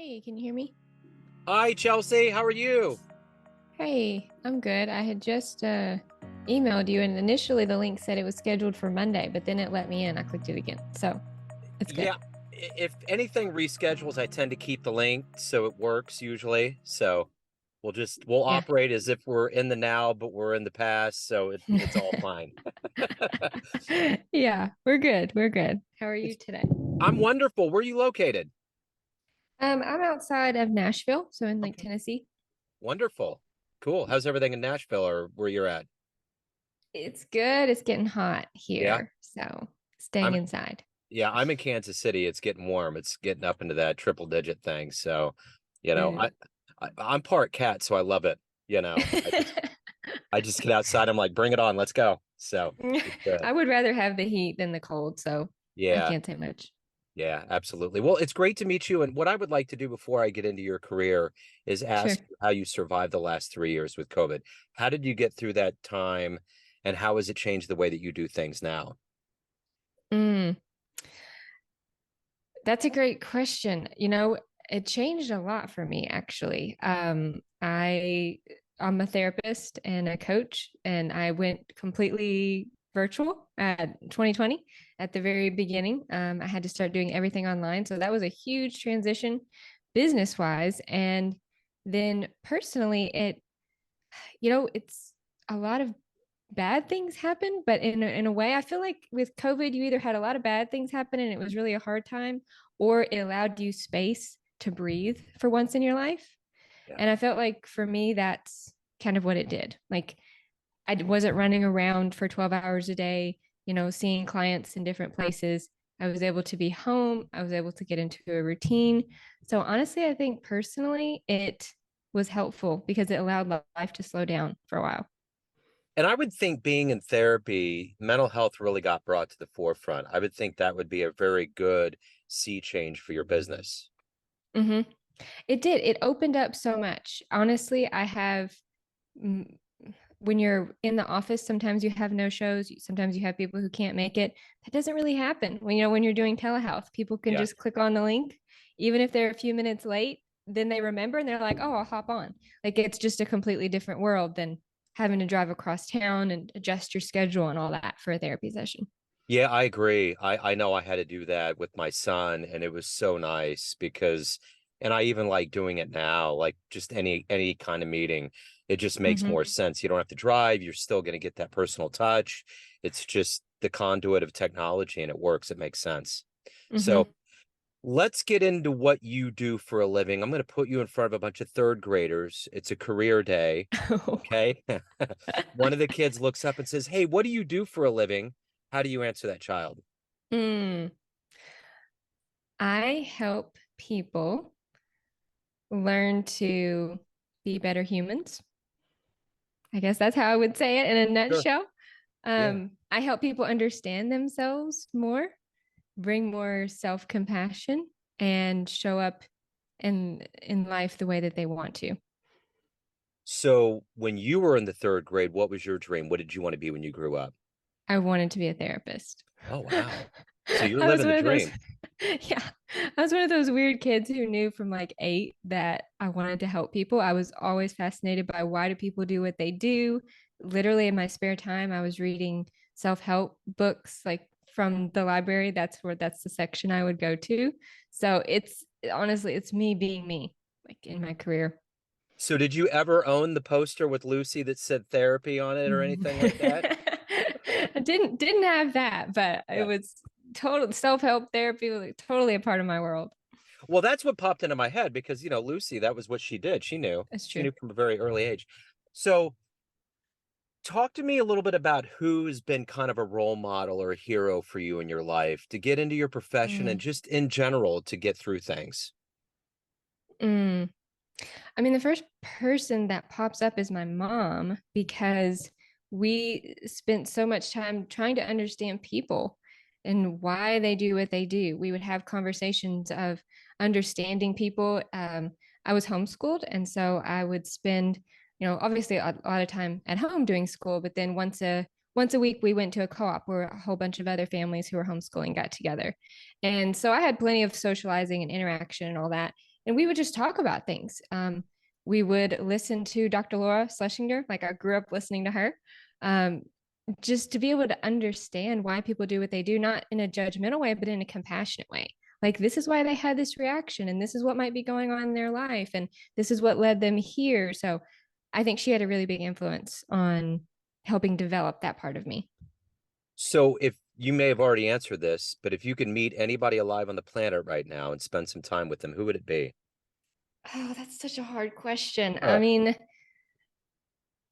Hey, can you hear me? Hi, Chelsea. How are you? Hey, I'm good. I had just emailed you, and initially the link said it was scheduled for Monday, but then it let me in. I clicked it again. So it's good. Yeah, if anything reschedules, I tend to keep the link so it works usually. So we'll Yeah. operate as if we're in the now, but we're in the past, so it's all fine. Yeah, we're good. We're good. How are you It's today? I'm wonderful. Where are you located? I'm outside of Nashville, so in like Okay. Tennessee. Wonderful. Cool. How's everything in Nashville or where you're at? It's good. It's getting hot Yeah. here, so staying I'm inside. yeah, I'm in Kansas City. It's getting warm. It's getting up into that triple digit thing. So, you know, Ooh. I'm part cat, so I love it. I just get outside. I'm like, bring it on. Let's go. So it's good. I would rather have the heat than the cold, so I Yeah. can't say much. Yeah, absolutely. Well, it's great to meet you. And what I would like to do before I get into your career is Sure. ask you how you survived the last 3 years with COVID. How did you get through that time? And how has it changed the way that you do things now? Mm. That's a great question. It changed a lot for me actually. I'm a therapist and a coach, and I went completely virtual at 2020 at the very beginning. I had to start doing everything online, so that was a huge transition business wise. And then personally, it's a lot of bad things happen, but in a way, I feel like with COVID, you either had a lot of bad things happen and it was really a hard time, or it allowed you space to breathe for once in your life. Yeah. And I felt like for me, that's kind of what it did. Like I wasn't running around for 12 hours a day, seeing clients in different places. I was able to be home. I was able to get into a routine. So honestly, I think personally, it was helpful because it allowed life to slow down for a while. And I would think being in therapy, mental health really got brought to the forefront. I would think that would be a very good sea change for your business. Mm-hmm. It did. It opened up so much. Honestly, I have, mm, when you're in the office, sometimes you have no shows. Sometimes you have people who can't make it. That doesn't really happen when you're doing telehealth. People can Yeah. just click on the link, even if they're a few minutes late, then they remember and they're like, oh, I'll hop on. Like it's just a completely different world than having to drive across town and adjust your schedule and all that for a therapy session. Yeah, I agree. I know I had to do that with my son, and it was so nice because, and I even like doing it now, like just any kind of meeting. It just makes Mm-hmm. more sense. You don't have to drive. You're still going to get that personal touch. It's just the conduit of technology, and it works. It makes sense. So Mm-hmm. let's get into what you do for a living. I'm going to put you in front of a bunch of third graders. It's a career day. Okay. One of the kids looks up and says, "Hey, what do you do for a living?" How do you answer that child? Mm. I help people learn to be better humans. I guess that's how I would say it in a Sure. nutshell. Yeah. I help people understand themselves more, bring more self-compassion, and show up in life the way that they want to. So when you were in the third grade, what was your dream? What did you want to be when you grew up? I wanted to be a therapist. Oh, wow. So you're I was living the one of those, dream. yeah, I was one of those weird kids who knew from like 8 that I wanted to help people. I was always fascinated by why do people do what they do. Literally in my spare time, I was reading self-help books like from the library. That's the section I would go to. So it's honestly, it's me being me, like in my career. So did you ever own the poster with Lucy that said therapy on it or anything like that? I didn't have that, but it Yeah. was total self-help therapy was like totally a part of my world. Well, that's what popped into my head because, Lucy, that was what she did. She knew. That's She true. knew from a very early age. So talk to me a little bit about who's been kind of a role model or a hero for you in your life to get into your profession and Mm, just in general to get through things. mm. I mean, the first person that pops up is my mom because we spent so much time trying to understand people and why they do what they do. We would have conversations of understanding people. I was homeschooled, and so I would spend, obviously a lot of time at home doing school, but then once a week we went to a co-op where a whole bunch of other families who were homeschooling got together. And so I had plenty of socializing and interaction and all that. and we would just talk about things. We would listen to Dr. Laura Schlesinger, like I grew up listening to her, um, just to be able to understand why people do what they do, not in a judgmental way, but in a compassionate way. Like, this is why they had this reaction, and this is what might be going on in their life, and this is what led them here. So I think she had a really big influence on helping develop that part of me. So if you may have already answered this, but if you could meet anybody alive on the planet right now and spend some time with them, who would it be? Oh, that's such a hard question. I Uh, mean,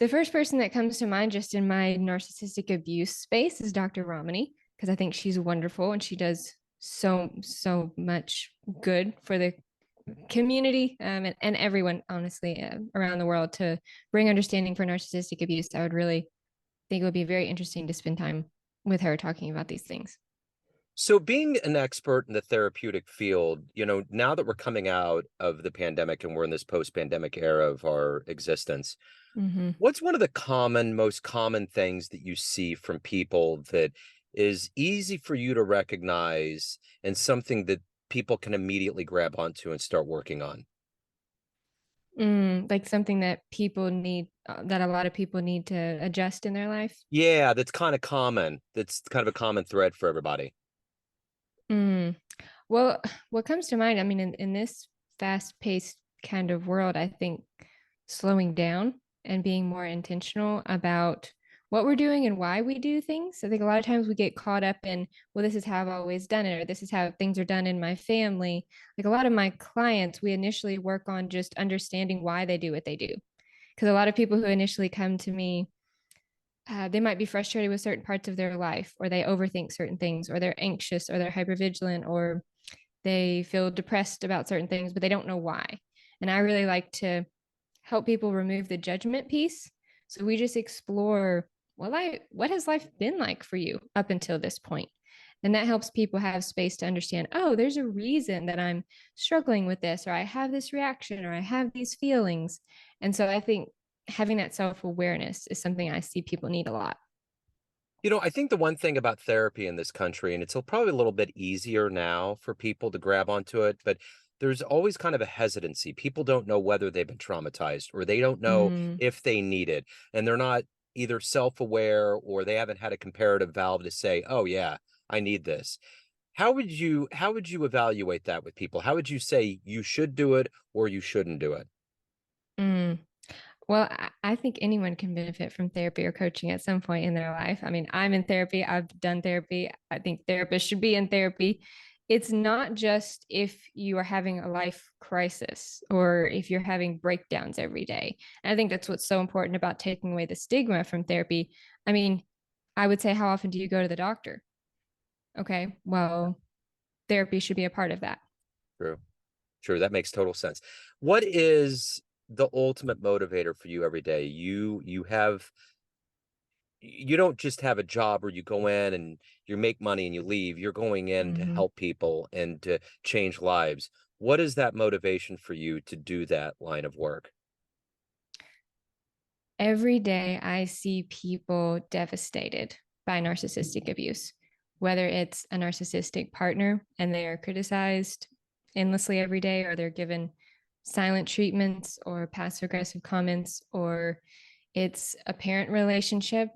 the first person that comes to mind just in my narcissistic abuse space is Dr. Romani, because I think she's wonderful and she does so much good for the community, and everyone, honestly, around the world to bring understanding for narcissistic abuse. I would really think it would be very interesting to spend time with her talking about these things. so being an expert in the therapeutic field, now that we're coming out of the pandemic and we're in this post-pandemic era of our existence, Mm-hmm. what's one of the most common things that you see from people that is easy for you to recognize and something that people can immediately grab onto and start working on? Like something that people need, that a lot of people need to adjust in their life. Yeah, that's kind of common. That's kind of a common thread for everybody. Mm. Well, what comes to mind, I mean, in this fast-paced kind of world, I think slowing down and being more intentional about what we're doing and why we do things. I think a lot of times we get caught up in, well, this is how I've always done it, or this is how things are done in my family. Like a lot of my clients, we initially work on just understanding why they do what they do. Because a lot of people who initially come to me, they might be frustrated with certain parts of their life, or they overthink certain things, or they're anxious, or they're hypervigilant, or they feel depressed about certain things, but they don't know why. And I really like to help people remove the judgment piece. So we just explore, what has life been like for you up until this point? And that helps people have space to understand, oh, there's a reason that I'm struggling with this, or I have this reaction, or I have these feelings. And so I think having that self awareness is something I see people need a lot. I think the one thing about therapy in this country, and it's probably a little bit easier now for people to grab onto it, but there's always kind of a hesitancy. People don't know whether they've been traumatized or they don't know Mm, if they need it. And they're not either self-aware or they haven't had a comparative valve to say, oh yeah, I need this. How would you evaluate that with people? How would you say you should do it or you shouldn't do it? mm. Well, I think anyone can benefit from therapy or coaching at some point in their life. I mean, I'm in therapy, I've done therapy. I think therapists should be in therapy. It's not just if you are having a life crisis or if you're having breakdowns every day. And I think that's what's so important about taking away the stigma from therapy. I mean, I would say, how often do you go to the doctor? Okay, well, therapy should be a part of that. True. True. That makes total sense. What is the ultimate motivator for you every day? You don't just have a job where you go in and you make money and you leave. You're going in to Mhm. help people and to change lives. What is that motivation for you to do that line of work? Every day I see people devastated by narcissistic abuse, whether it's a narcissistic partner and they are criticized endlessly every day, or they're given silent treatments or passive aggressive comments, or it's a parent relationship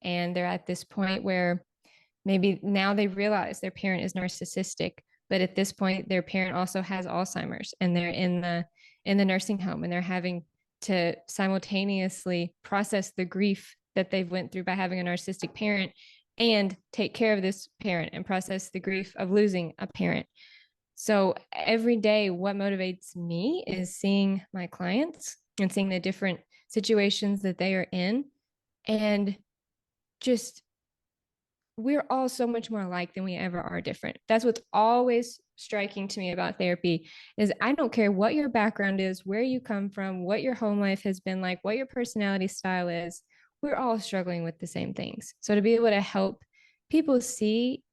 and they're at this point where maybe now they realize their parent is narcissistic, but at this point their parent also has Alzheimer's and they're in the nursing home and they're having to simultaneously process the grief that they've went through by having a narcissistic parent and take care of this parent and process the grief of losing a parent. So every day what motivates me is seeing my clients and seeing the different situations that they are in, and just, we're all so much more alike than we ever are different. That's what's always striking to me about therapy is I don't care what your background is, where you come from, what your home life has been like, what your personality style is. We're all struggling with the same things. So to be able to help people see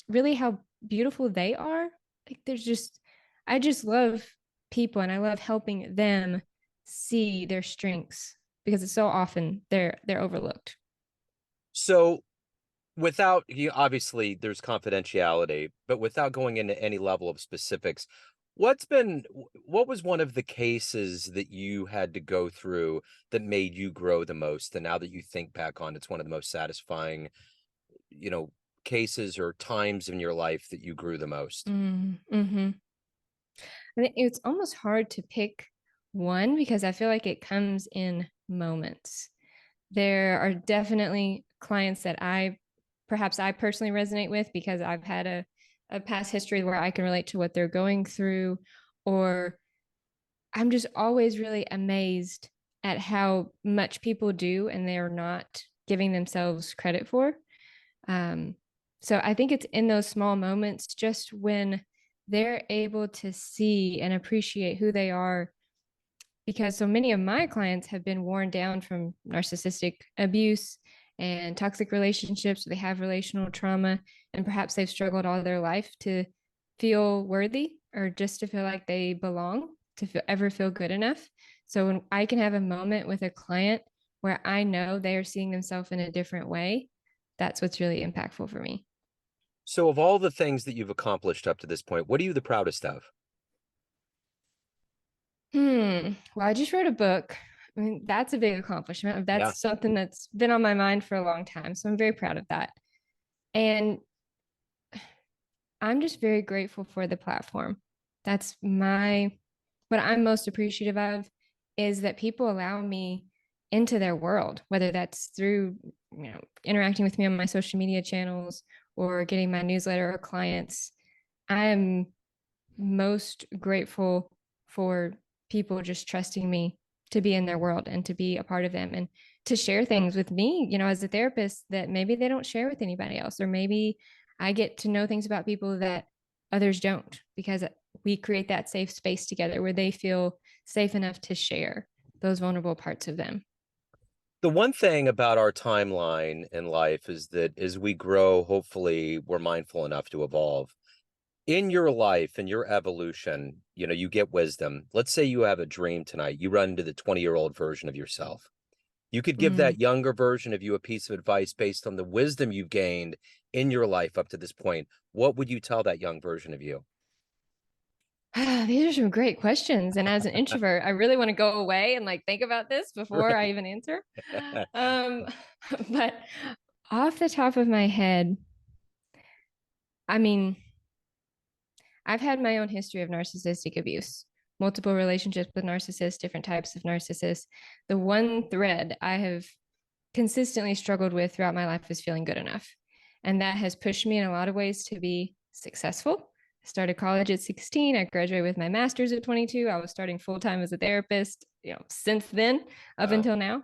really how beautiful they are, like there's just, I just love people and I love helping them see their strengths because it's so often they're overlooked. So without you obviously there's confidentiality, but without going into any level of specifics, What was one of the cases that you had to go through that made you grow the most? And now that you think back on, it's one of the most satisfying, you know, cases or times in your life that you grew the most. Mm-hmm. I think it's almost hard to pick one because I feel like it comes in moments. There are definitely clients that perhaps I personally resonate with because I've had a past history where I can relate to what they're going through, or I'm just always really amazed at how much people do and they're not giving themselves credit for. Um, so I think it's in those small moments, just when they're able to see and appreciate who they are, because so many of my clients have been worn down from narcissistic abuse and toxic relationships. They have relational trauma, and perhaps they've struggled all their life to feel worthy or just to feel like they belong, to ever feel good enough. So when I can have a moment with a client where I know they are seeing themselves in a different way, that's what's really impactful for me. So, of all the things that you've accomplished up to this point, what are you the proudest of? Well, I just wrote a book. I mean, that's a big accomplishment. Yeah. That's something that's been on my mind for a long time. So I'm very proud of that. And I'm just very grateful for the platform. That's what I'm most appreciative of is that people allow me into their world, whether that's through, interacting with me on my social media channels or getting my newsletter or clients. I am most grateful for people just trusting me to be in their world and to be a part of them and to share things with me, as a therapist that maybe they don't share with anybody else. Or maybe I get to know things about people that others don't because we create that safe space together where they feel safe enough to share those vulnerable parts of them. The one thing about our timeline in life is that as we grow, hopefully we're mindful enough to evolve. In your life and your evolution, you get wisdom. Let's say you have a dream tonight. You run into the 20-year-old version of yourself. You could give Mm. that younger version of you a piece of advice based on the wisdom you've gained in your life up to this point. What would you tell that young version of you? These are some great questions. And as an introvert, I really want to go away and like think about this before I Right. even answer. Um, but off the top of my head, I mean, I've had my own history of narcissistic abuse, multiple relationships with narcissists, different types of narcissists. The one thread I have consistently struggled with throughout my life is feeling good enough. And that has pushed me in a lot of ways to be successful. I started college at 16. I graduated with my master's at 22. I was starting full time as a therapist, since then up Wow. until now.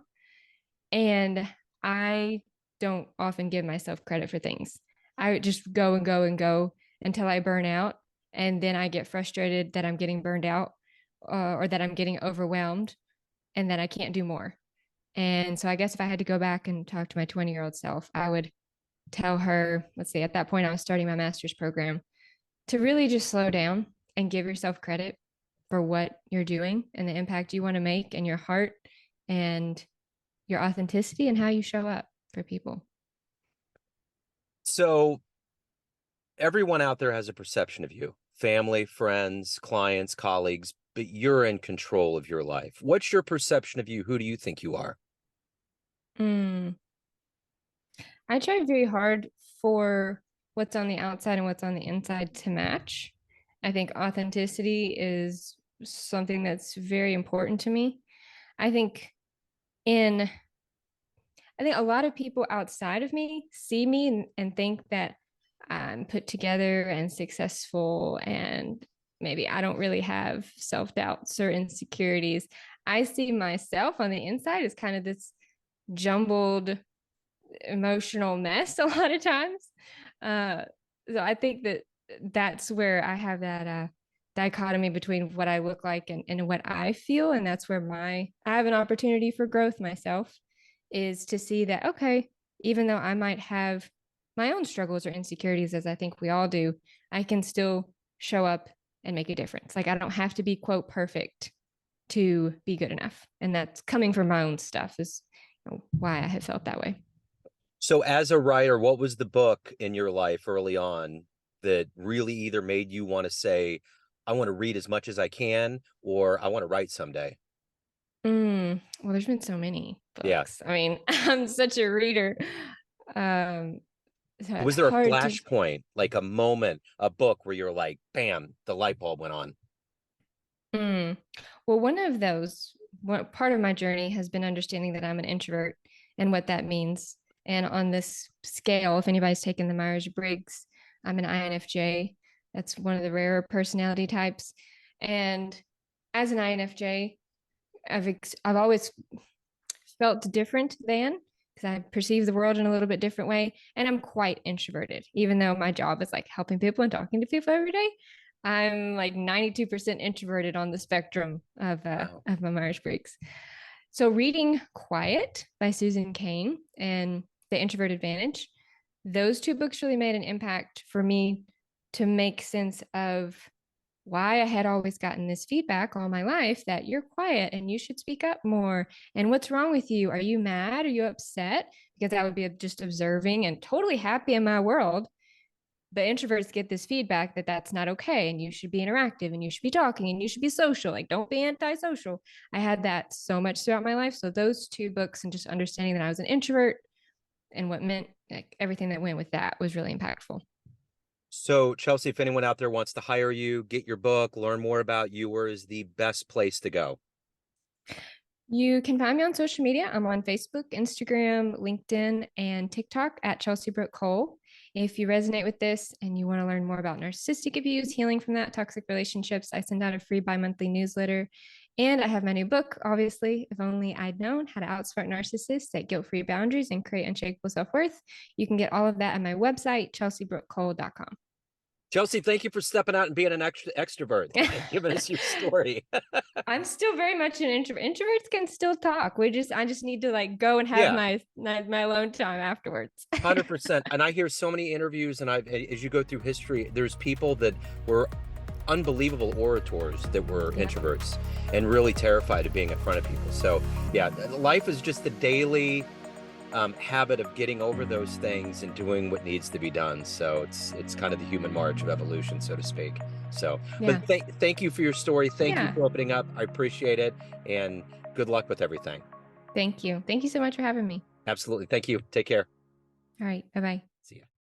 And I don't often give myself credit for things. I would just go and go and go until I burn out. And then I get frustrated that I'm getting burned out, or that I'm getting overwhelmed and that I can't do more. And so I guess if I had to go back and talk to my 20-year-old self, I would tell her, let's see, at that point, I was starting my master's program, to really just slow down and give yourself credit for what you're doing and the impact you want to make in your heart and your authenticity and how you show up for people. So everyone out there has a perception of you, family, friends, clients, colleagues, but you're in control of your life. What's your perception of you? Who do you think you are? Mm. I try very hard for what's on the outside and what's on the inside to match. I think authenticity is something that's very important to me. I think in I think a lot of people outside of me see me and think that I'm put together and successful, and maybe I don't really have self doubts or insecurities. I see myself on the inside as kind of this jumbled emotional mess a lot of times. Uh, so I think that that's where I have that dichotomy between what I look like and what I feel. And that's where I have an opportunity for growth myself, is to see that, okay, even though I might have my own struggles or insecurities, as I think we all do, I can still show up and make a difference. Like I don't have to be, quote, perfect to be good enough. And that's coming from my own stuff is why I have felt that way. So, as a writer, what was the book in your life early on that really either made you want to say, I want to read as much as I can, or I want to write someday? Well, there's been so many Yeah. books. I mean, I'm such a reader. Um, so it's Was there a hard to. flashpoint, like a moment, a book where you're like, bam, the light bulb went on? Mm. Well, one of those, one part of my journey has been understanding that I'm an introvert and what that means. And on this scale, if anybody's taken the Myers-Briggs, I'm an INFJ. That's one of the rarer personality types. And as an INFJ, I've always felt different than because I perceive the world in a little bit different way. And I'm quite introverted, even though my job is like helping people and talking to people every day. I'm like 92% introverted on the spectrum Wow. of my Myers-Briggs. So reading Quiet by Susan Cain and The Introvert Advantage, those two books really made an impact for me to make sense of why I had always gotten this feedback all my life that you're quiet and you should speak up more. And what's wrong with you? Are you mad? Are you upset? Because I would be just observing and totally happy in my world. But introverts get this feedback that that's not okay and you should be interactive and you should be talking and you should be social. Like, don't be antisocial. I had that so much throughout my life. So, those two books and just understanding that I was an introvert and what meant like everything that went with that was really impactful. So, Chelsey, if anyone out there wants to hire you, get your book, learn more about you, where is the best place to go? You can find me on social media. I'm on Facebook, Instagram, LinkedIn, and TikTok at Chelsey Brooke Cole. If you resonate with this and you want to learn more about narcissistic abuse, healing from that, toxic relationships, I send out a free bi-monthly newsletter. And I have my new book, obviously, If Only I'd Known How to Outsmart Narcissists, Set Guilt-Free Boundaries, and Create Unshakeable Self-Worth. You can get all of that at my website, chelseybrookecole.com. Chelsey, thank you for stepping out and being an extrovert and giving us your story. I'm still very much an introvert. Introverts can still talk. I just need to like go and have Yeah, my alone time afterwards. 100%. And I hear so many interviews, and as you go through history, there's people that were unbelievable orators that were Yeah. introverts and really terrified of being in front of people. So, yeah, life is just the daily habit of getting over those things and doing what needs to be done. So it's kind of the human march of evolution, so to speak. So, but Yeah. thank you for your story. Thank you Yeah. for opening up. I appreciate it, and good luck with everything. Thank you. Thank you so much for having me. Absolutely. Thank you. Take care. All right. Bye bye.